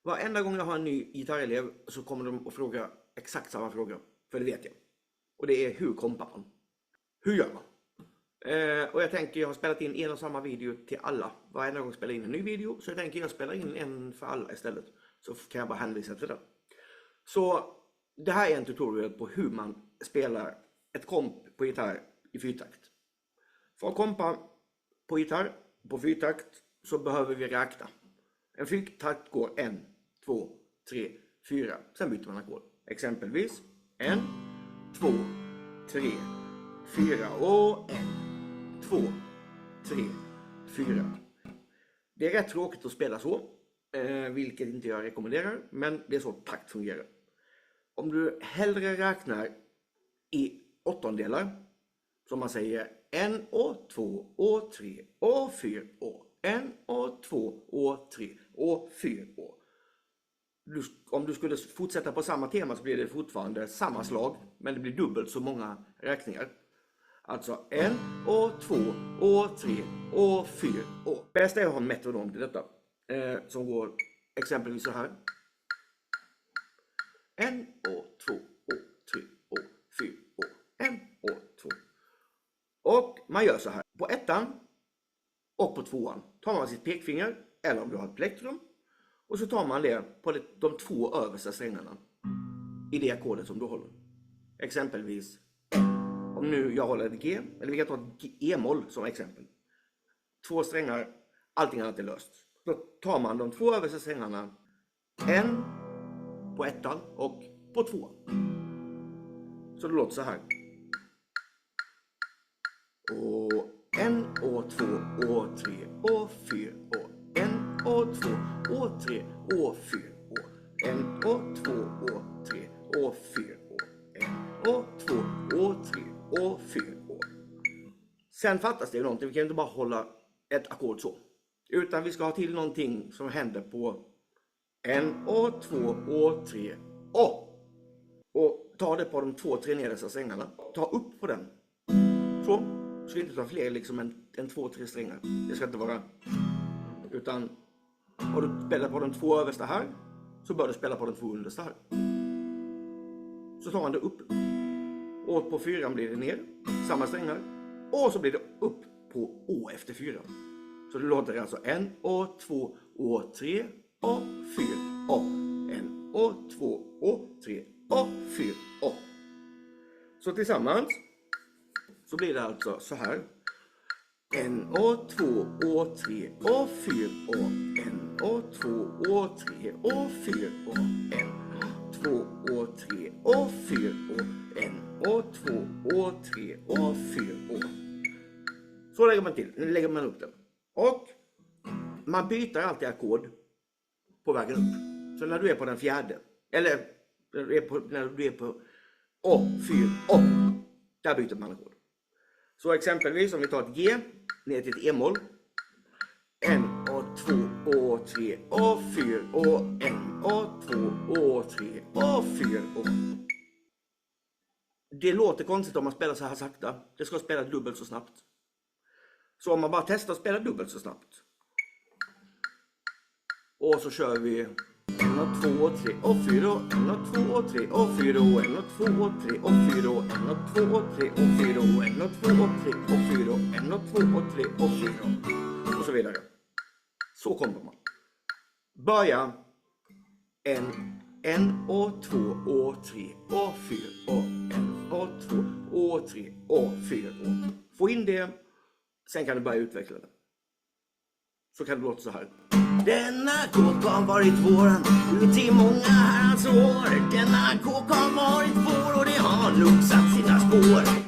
Varenda gång jag har en ny gitarrelev så kommer de att fråga exakt samma fråga. För det vet jag. Och det är hur kompar man? Hur gör man? Och jag tänker jag har spelat in en och samma video till alla. Varenda gång jag spelar in en ny video så jag tänker jag spelar in en för alla istället. Så kan jag bara hänvisa till det. Så det här är en tutorial på hur man spelar ett komp på gitarr i fyrtakt. För att kompa på gitarr på fyrtakt så behöver vi räkna. En fyrtakt går 1, 2, 3, 4. Sen byter man ackord. Exempelvis 1, 2, 3, 4 och 1, 2, 3, 4. Det är rätt tråkigt att spela så. Vilket inte jag rekommenderar. Men det är så takt fungerar. Om du hellre räknar i åttondelar. Som man säger 1 och 2 och 3 och 4 och 1 och 2 och 3 och 4 och. Om du skulle fortsätta på samma tema så blir det fortfarande samma slag. Men det blir dubbelt så många räkningar. Alltså 1 och 2 och 3 och 4 och. Bäst är att ha en metronom till detta. Som går exempelvis så här. 1 och 2 och 3 och 4 och 1 och 2. Och man gör så här. På ettan och på tvåan tar man sitt pekfinger. Eller om du har ett plektrum. Och så tar man det på de två översta strängarna. I det ackordet som du håller. Exempelvis. Om nu jag håller ett G. Eller vi kan ta ett E-moll som exempel. 2 strängar. Allting annat är löst. Då tar man de 2 översta strängarna. En på ettan och på tvåan. Så det låter så här. Och 1 och 2 och 3 och 4 och 1 och 2 och 3 och 4 och 1 och 2 och 3 och 4 och 1 och 2 och 3 och 4 och. Sen fattas det ju någonting. Vi kan inte bara hålla ett ackord så. Utan vi ska ha till någonting som händer på 1 och 2 och 3 och ta det på de 2-3 nedersta strängarna. Ta upp på den. Så. Ska inte ta fler liksom än 2-3 strängar. Det ska inte vara. Utan har du spelat på de 2 översta här så bör du spela på de 2 understa här. Så tar man det upp. Och på 4 blir det ner. Samma strängar. Och så blir det upp på Å efter 4. Så det låter alltså 1 och 2 och 3 och 4 och 1 och 2 och 3 och 4 och. Så tillsammans så blir det alltså så här. 1 och 2 och 3 och 4 och 1 och 2 och 3 och 4 och 1, 2 och 3 och 4 och 1 och 2 och 3 och 4 och. Så lägger man till. Nu lägger man upp den. Och man byter alltid ackord på vägen upp. Så när du är på den fjärde. Eller när du är på A4 och. Där byter man ackord. Så exempelvis om vi tar ett G ner till ett E-moll. 1 och 2 och 3 och 4 och 1 och 2 och 3 och 4 och. Det låter konstigt om man spelar så här sakta. Det ska spela dubbelt så snabbt. Så om man bara testar att spela dubbelt så snabbt. Och så kör vi 1 och 2 och 3 och 4 och 1 och 2 och 3 och 4 och 1 och 2 och 3 och 4 och 1 och 2 och 3 och 4 och 1 och 2 och 3 och 4 och 1 och 2 och 3 och 4 och så vidare. Så kommer man. Börja 1 och 2 och 3 och 4 och 1 och 2 och 3 och 4 och. Få in det. Sen kan du börja utveckla det. Så kan det låta så här. Denna kåk har varit våran ut i många herrans år. Denna kåk har varit vår och det har nog satt sina spår.